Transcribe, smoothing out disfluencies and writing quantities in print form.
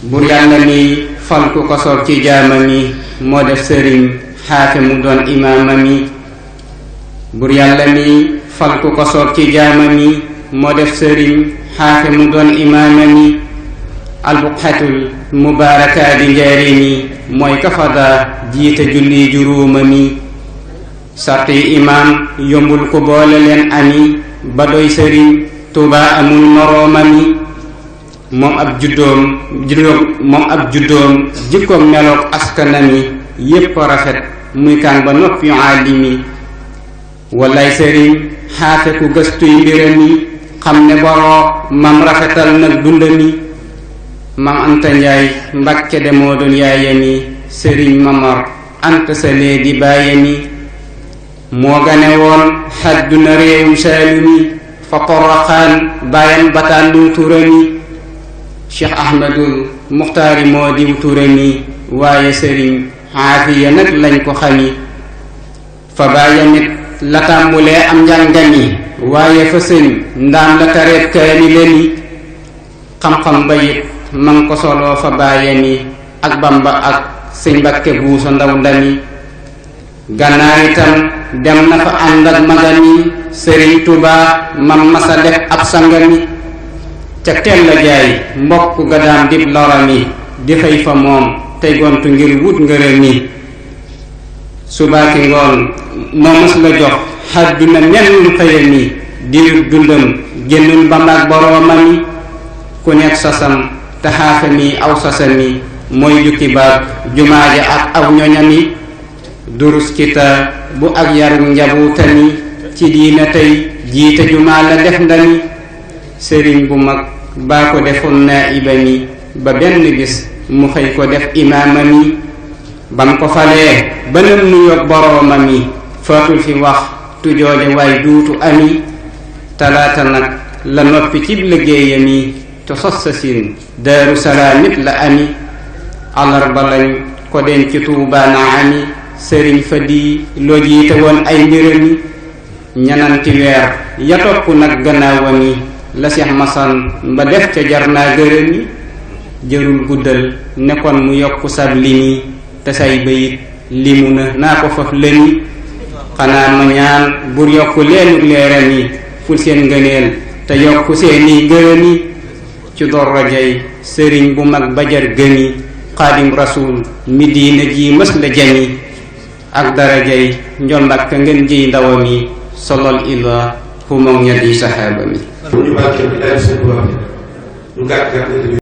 bur yàlla mi fal ku ko soob ci jaamam yi moo def sëriñ xaafe mu doon imaamam yi bur yàlla mi fal ku ko soob ci jaamam yi moo def sëriñ xaafe mu doon imaamam yi albuqatul mubaarakaadi njariñ yi mooy kafada jiite julli juróomam yi sarti imaam yombul ku boole leen ami ba doy sëriñ Tuuba amul moroomam yi moom ab juddoom jikkoom meloog askanam yi yépp rafet muy kaan ba noppi aalimi wallaay sëriñ xaafe ku gëstuy mbiram yi xam ne boroo mam rafetal nag dundami mam Anta Njaay Mbakke de moo doon yaayami sëriñ Mamar Anta Sale di baayami moo gane woon xadduna réewum Saalumi fa Poroxaan baayam bataan lu turami Cheikh Ahmadul Muxtaari moo diw turami waaye sëriñ Xaafiya nag lañ ko xami fa baayamit la tàmbulee am njàngami waaye fa sëñ ndaam la tareeb kaamilami xam-xam ba yit man ko soloo fa baayami ak Bamba ak sëñ Mbakke Buuso ndaw ndami gànnaar itam dem na fa ànd ak magami sëriñ Tuubaa mam masa def ab sangami ca teel la jaay mbokk ga daan dib lorami di xëy fa moom tey gontu ngir wut ngërëmi subaaki ngoon moo mas la jox xadduna mennum xëyami diirub dundam génnul Bamba ak boroomami ku nekk sasam te xaafe mi aw sasami mooy jukki baag jumaaja ak aw ñoñami durus kita bu ak yarum njabuutami ci diina tey jiite jumaa la def ndami sëriñ bu mag baa ko defoon naibami ba benn bis mu xëy ko def imaamami bam ko falee banam nu yog boroomami faatul fi wax tujooje waay duutu ami talaata nag la noppi cib liggéeyami te sos sa siin Daaru Salaam nit la ami àllarba lañ ko denc Tuubaa na ami sëriñ fa di loo jiite woon ay mbirami ñananti weer ya topp nag gannaawami la Seex Masan ba def ca jar naa gërëmi jërul guddal nekkoon mu yokku sab limi te say bayit limu na naa ko faf lëni xanaa ma ñaan bur yokku leenu leerami ful seen ngëneel te yokku seeni ngërëmi ci dorrajay sëriñ bu mag bajar gëmi xaadim rasul mi diina ji mës la jami ak darajay njol Mbàkke ngeen jiy ndawam yi solol ila fu moom ña di saxaaba mi